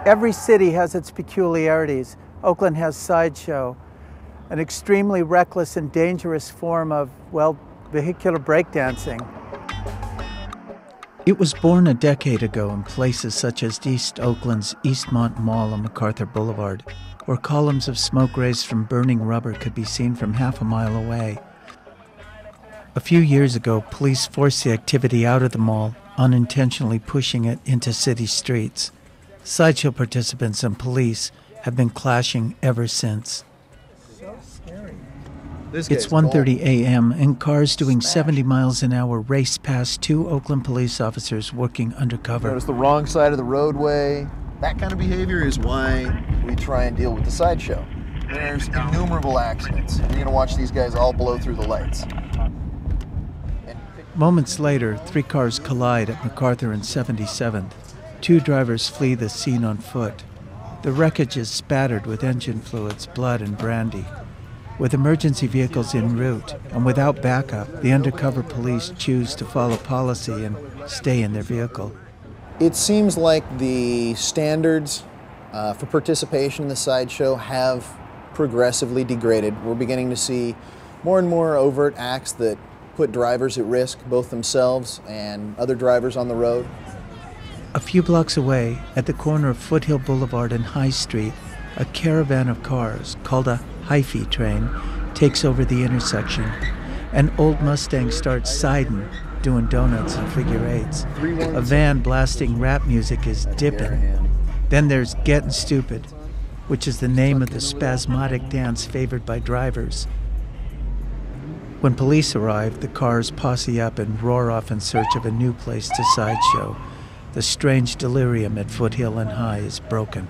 Every city has its peculiarities. Oakland has Sideshow, an extremely reckless and dangerous form of, well, vehicular breakdancing. It was born a decade ago in places such as East Oakland's Eastmont Mall on MacArthur Boulevard, where columns of smoke rays from burning rubber could be seen from half a mile away. A few years ago, police forced the activity out of the mall, unintentionally pushing it into city streets. Sideshow participants and police have been clashing ever since. So scary. It's 1:30 a.m. and cars doing 70 miles an hour race past two Oakland police officers working undercover. Notice the wrong side of the roadway. That kind of behavior is why we try and deal with the Sideshow. There's innumerable accidents. You're going to watch these guys all blow through the lights. Moments later, three cars collide at MacArthur and 77th. Two drivers flee the scene on foot. The wreckage is spattered with engine fluids, blood, and brandy. With emergency vehicles en route and without backup, the undercover police choose to follow policy and stay in their vehicle. It seems like the standards for participation in the Sideshow have progressively degraded. We're beginning to see more and more overt acts that put drivers at risk, both themselves and other drivers on the road. A few blocks away, at the corner of Foothill Boulevard and High Street, a caravan of cars, called a hyphee train, takes over the intersection. An old Mustang starts siding, doing donuts and figure eights. A van blasting rap music is dipping. Then there's Gettin' Stoopid, which is the name of the spasmodic dance favored by drivers. When police arrive, the cars posse up and roar off in search of a new place to sideshow. The strange delirium at Foothill and High is broken.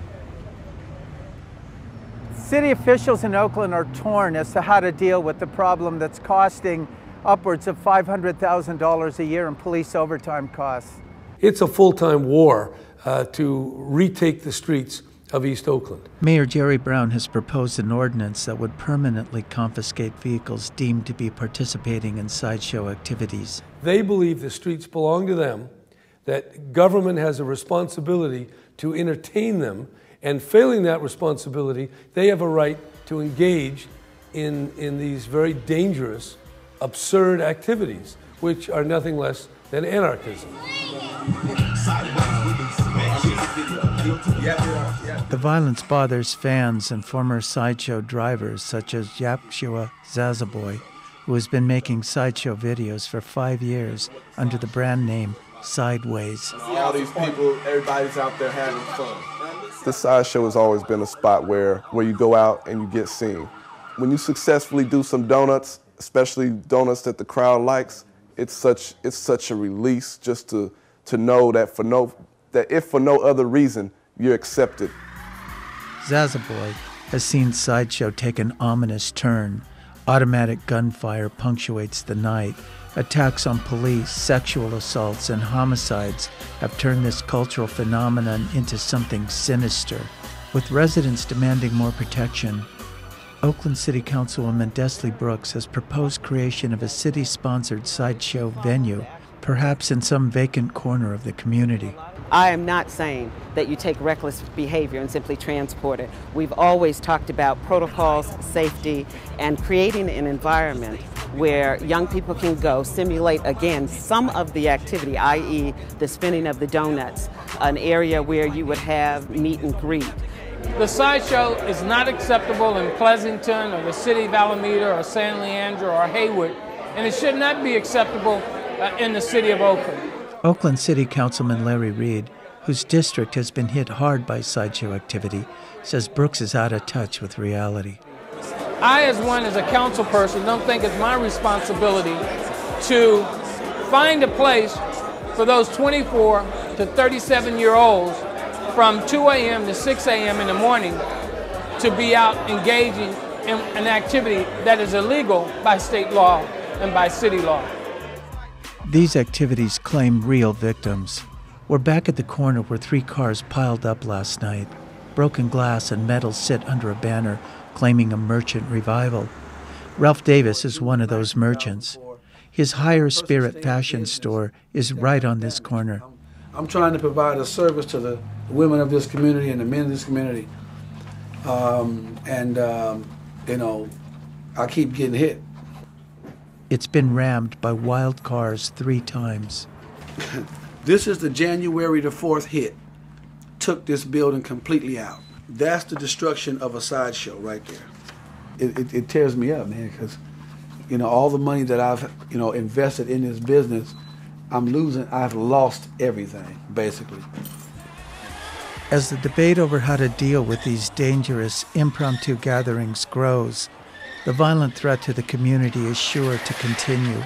City officials in Oakland are torn as to how to deal with the problem that's costing upwards of $500,000 a year in police overtime costs. It's a full-time war to retake the streets of East Oakland. Mayor Jerry Brown has proposed an ordinance that would permanently confiscate vehicles deemed to be participating in sideshow activities. They believe the streets belong to them, that government has a responsibility to entertain them, and failing that responsibility, they have a right to engage in these very dangerous, absurd activities, which are nothing less than anarchism. The violence bothers fans and former sideshow drivers such as Yakpasua Zazaboi, who has been making sideshow videos for 5 years under the brand name Sideways. All these people, everybody's out there having fun. The Sideshow has always been a spot where you go out and you get seen. When you successfully do some donuts, especially donuts that the crowd likes, it's such a release just to know that if for no other reason, you're accepted. Zazaboi has seen Sideshow take an ominous turn. Automatic gunfire punctuates the night. Attacks on police, sexual assaults, and homicides have turned this cultural phenomenon into something sinister. With residents demanding more protection, Oakland City Councilwoman Deseley has proposed creation of a city-sponsored sideshow venue, perhaps in some vacant corner of the community. I am not saying that you take reckless behavior and simply transport it. We've always talked about protocols, safety, and creating an environment where young people can go simulate, again, some of the activity, i.e. the spinning of the donuts, an area where you would have meet and greet. The sideshow is not acceptable in Pleasanton or the city of Alameda or San Leandro or Hayward, and it should not be acceptable in the city of Oakland. Oakland City Councilman Reid, whose district has been hit hard by sideshow activity, says Brooks is out of touch with reality. I, as a council person, don't think it's my responsibility to find a place for those 24 to 37-year-olds from 2 a.m. to 6 a.m. in the morning to be out engaging in an activity that is illegal by state law and by city law. These activities claim real victims. We're back at the corner where 3 cars piled up last night. Broken glass and metal sit under a banner claiming a merchant revival. Ralph Davis is one of those merchants. His Higher Spirit fashion store is right on this corner. I'm trying to provide a service to the women of this community and the men of this community. You know, I keep getting hit. It's been rammed by wild cars 3 times. This is the January the 4th hit. Took this building completely out. That's the destruction of a sideshow right there. It tears me up, man, because, you know, all the money that I've, you know, invested in this business, I've lost everything, basically. As the debate over how to deal with these dangerous impromptu gatherings grows, the violent threat to the community is sure to continue.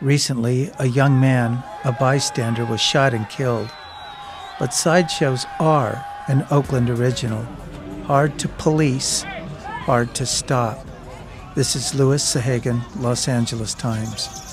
Recently, a young man, a bystander, was shot and killed. But sideshows are an Oakland original. Hard to police, hard to stop. This is Louis Sahagun, Los Angeles Times.